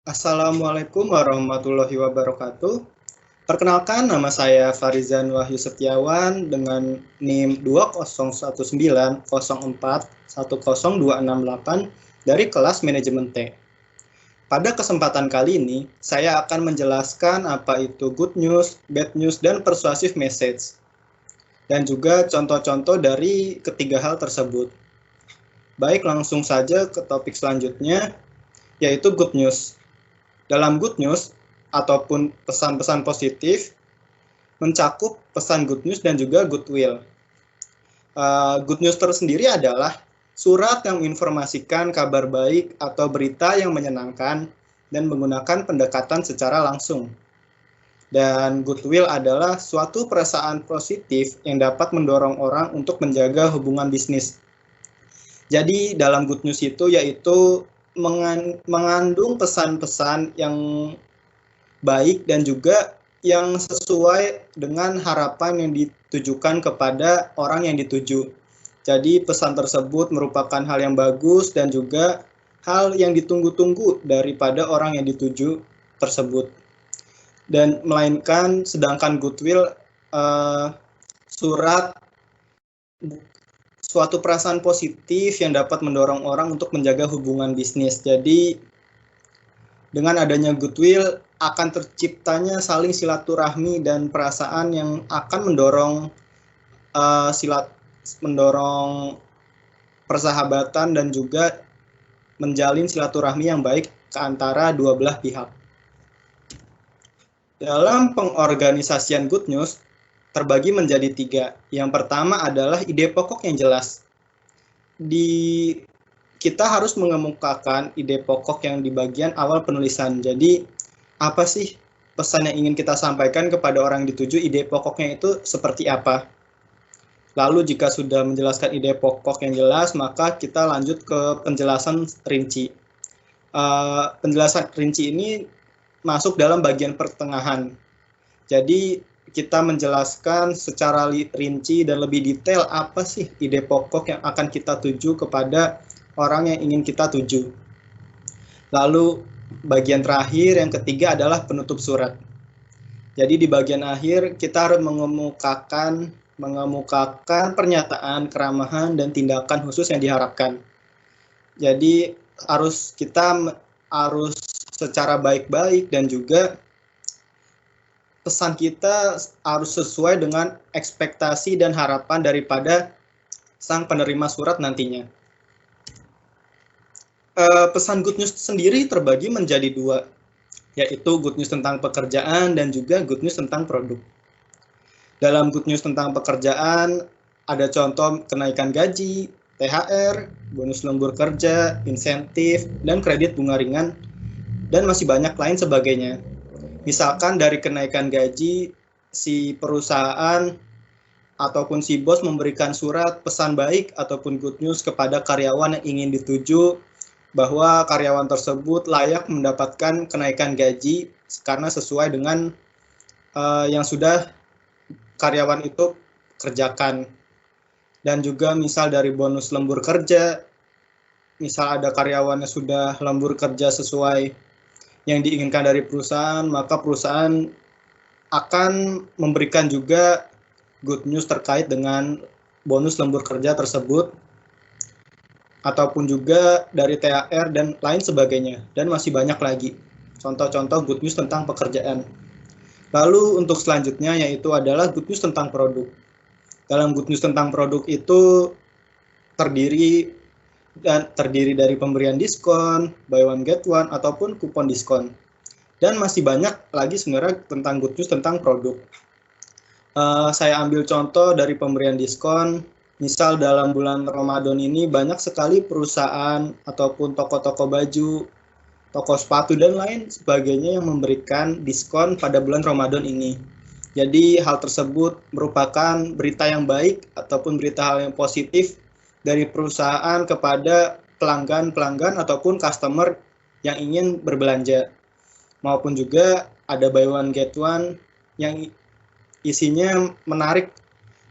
Assalamualaikum warahmatullahi wabarakatuh. Perkenalkan, nama saya Farizan Wahyu Setiawan dengan NIM 201904102668 dari kelas Manajemen T. Pada kesempatan kali ini, saya akan menjelaskan apa itu good news, bad news, dan persuasive message, dan juga contoh-contoh dari ketiga hal tersebut. Baik, langsung saja ke topik selanjutnya, yaitu good news. Dalam good news ataupun pesan-pesan positif mencakup pesan good news dan juga goodwill. Good news tersendiri adalah surat yang menginformasikan kabar baik atau berita yang menyenangkan dan menggunakan pendekatan secara langsung. Dan goodwill adalah suatu perasaan positif yang dapat mendorong orang untuk menjaga hubungan bisnis. Jadi dalam good news itu yaitu mengandung pesan-pesan yang baik dan juga yang sesuai dengan harapan yang ditujukan kepada orang yang dituju. Jadi pesan tersebut merupakan hal yang bagus dan juga hal yang ditunggu-tunggu daripada orang yang dituju tersebut. Dan melainkan sedangkan goodwill surat suatu perasaan positif yang dapat mendorong orang untuk menjaga hubungan bisnis. Jadi dengan adanya goodwill akan terciptanya saling silaturahmi dan perasaan yang akan mendorong persahabatan dan juga menjalin silaturahmi yang baik ke antara dua belah pihak. Dalam pengorganisasian good news terbagi menjadi tiga. Yang pertama adalah ide pokok yang jelas. Kita harus mengemukakan ide pokok yang di bagian awal penulisan. Jadi, apa sih pesan yang ingin kita sampaikan kepada orang dituju, ide pokoknya itu seperti apa? Lalu jika sudah menjelaskan ide pokok yang jelas, maka kita lanjut ke penjelasan rinci. Penjelasan rinci ini masuk dalam bagian pertengahan. Jadi kita menjelaskan secara rinci dan lebih detail apa sih ide pokok yang akan kita tuju kepada orang yang ingin kita tuju. Lalu bagian terakhir yang ketiga adalah penutup surat. Jadi di bagian akhir kita harus mengemukakan pernyataan, keramahan, dan tindakan khusus yang diharapkan. Jadi kita harus secara baik-baik dan juga pesan kita harus sesuai dengan ekspektasi dan harapan daripada sang penerima surat nantinya. Pesan good news sendiri terbagi menjadi dua, yaitu good news tentang pekerjaan dan juga good news tentang produk. Dalam good news tentang pekerjaan, ada contoh kenaikan gaji, THR, bonus lembur kerja, insentif, dan kredit bunga ringan, dan masih banyak lain sebagainya. Misalkan dari kenaikan gaji, si perusahaan ataupun si bos memberikan surat pesan baik ataupun good news kepada karyawan yang ingin dituju bahwa karyawan tersebut layak mendapatkan kenaikan gaji karena sesuai dengan yang sudah karyawan itu kerjakan. Dan juga misal dari bonus lembur kerja, misal ada karyawan yang sudah lembur kerja sesuai yang diinginkan dari perusahaan, maka perusahaan akan memberikan juga good news terkait dengan bonus lembur kerja tersebut, ataupun juga dari THR dan lain sebagainya, dan masih banyak lagi contoh-contoh good news tentang pekerjaan. Lalu untuk selanjutnya yaitu adalah good news tentang produk. Dalam good news tentang produk itu terdiri dari pemberian diskon, buy one get one, ataupun kupon diskon. Dan masih banyak lagi sebenarnya tentang good news tentang produk. Saya ambil contoh dari pemberian diskon. Misal dalam bulan Ramadan ini banyak sekali perusahaan ataupun toko-toko baju, toko sepatu, dan lain sebagainya yang memberikan diskon pada bulan Ramadan ini. Jadi hal tersebut merupakan berita yang baik ataupun berita hal yang positif dari perusahaan kepada pelanggan ataupun customer yang ingin berbelanja. Maupun juga ada buy one get one yang isinya menarik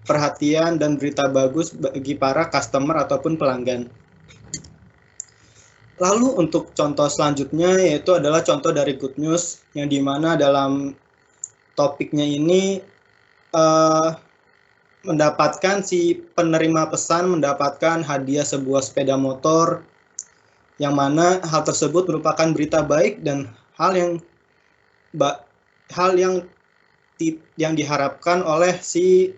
perhatian dan berita bagus bagi para customer ataupun pelanggan. Lalu untuk contoh selanjutnya yaitu adalah contoh dari good news, yang dimana dalam topiknya ini mendapatkan si penerima pesan mendapatkan hadiah sebuah sepeda motor, yang mana hal tersebut merupakan berita baik dan hal yang diharapkan oleh si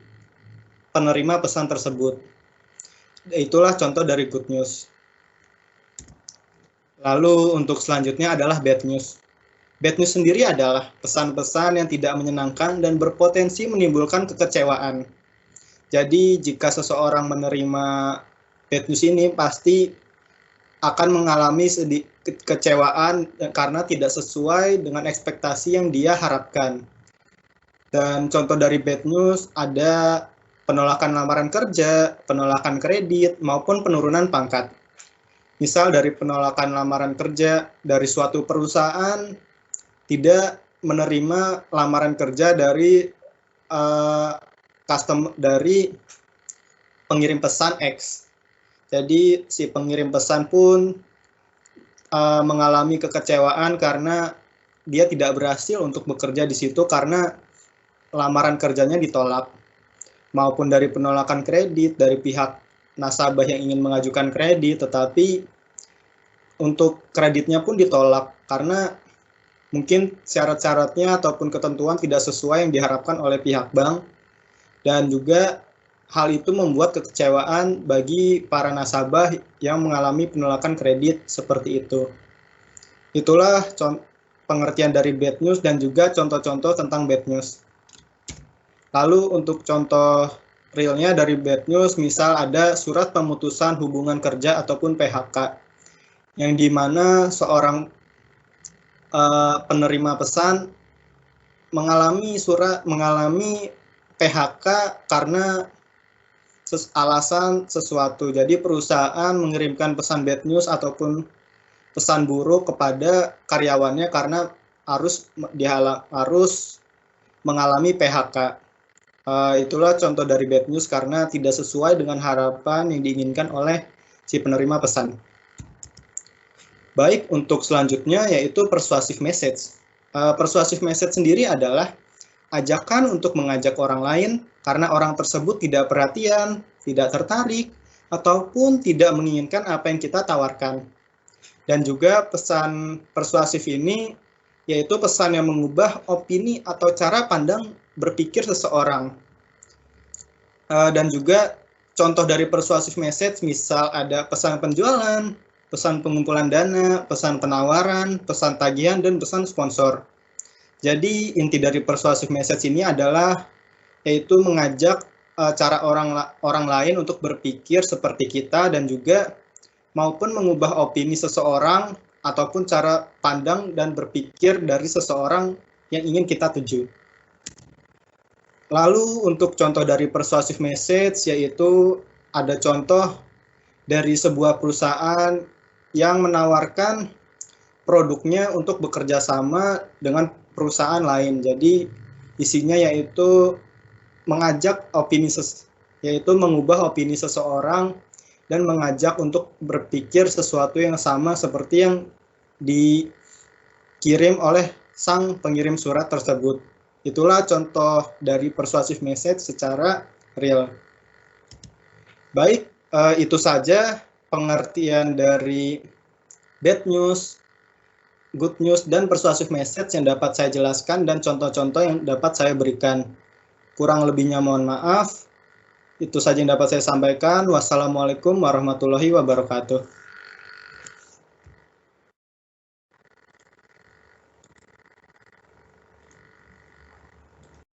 penerima pesan tersebut. Itulah contoh dari good news. Lalu untuk selanjutnya adalah bad news. Bad news sendiri adalah pesan-pesan yang tidak menyenangkan dan berpotensi menimbulkan kekecewaan. Jadi jika seseorang menerima bad news ini pasti akan mengalami kekecewaan karena tidak sesuai dengan ekspektasi yang dia harapkan. Dan contoh dari bad news ada penolakan lamaran kerja, penolakan kredit, maupun penurunan pangkat. Misal dari penolakan lamaran kerja dari suatu perusahaan tidak menerima lamaran kerja dari dari pengirim pesan X. Jadi si pengirim pesan pun mengalami kekecewaan karena dia tidak berhasil untuk bekerja di situ karena lamaran kerjanya ditolak. Maupun dari penolakan kredit dari pihak nasabah yang ingin mengajukan kredit, tetapi untuk kreditnya pun ditolak karena mungkin syarat-syaratnya ataupun ketentuan tidak sesuai yang diharapkan oleh pihak bank, dan juga hal itu membuat kekecewaan bagi para nasabah yang mengalami penolakan kredit seperti itu. Itulah pengertian dari bad news dan juga contoh-contoh tentang bad news. Lalu untuk contoh realnya dari bad news, misal ada surat pemutusan hubungan kerja ataupun PHK, yang dimana seorang penerima pesan mengalami PHK karena alasan sesuatu. Jadi perusahaan mengirimkan pesan bad news ataupun pesan buruk kepada karyawannya karena harus mengalami PHK. Itulah contoh dari bad news karena tidak sesuai dengan harapan yang diinginkan oleh si penerima pesan. Baik, untuk selanjutnya yaitu persuasive message. Persuasive message sendiri adalah ajakan untuk mengajak orang lain karena orang tersebut tidak perhatian, tidak tertarik, ataupun tidak menginginkan apa yang kita tawarkan. Dan juga pesan persuasif ini yaitu pesan yang mengubah opini atau cara pandang berpikir seseorang. Dan juga contoh dari persuasive message misal ada pesan penjualan, pesan pengumpulan dana, pesan penawaran, pesan tagihan, dan pesan sponsor. Jadi inti dari persuasive message ini adalah yaitu mengajak cara orang lain untuk berpikir seperti kita dan juga maupun mengubah opini seseorang ataupun cara pandang dan berpikir dari seseorang yang ingin kita tuju. Lalu untuk contoh dari persuasive message yaitu ada contoh dari sebuah perusahaan yang menawarkan produknya untuk bekerja sama dengan perusahaan lain. Jadi isinya yaitu mengajak yaitu mengubah opini seseorang dan mengajak untuk berpikir sesuatu yang sama seperti yang dikirim oleh sang pengirim surat tersebut. Itulah contoh dari persuasive message secara real. Baik, itu saja pengertian dari bad news, good news, dan persuasive message yang dapat saya jelaskan dan contoh-contoh yang dapat saya berikan. Kurang lebihnya mohon maaf. Itu saja yang dapat saya sampaikan. Wassalamualaikum warahmatullahi wabarakatuh.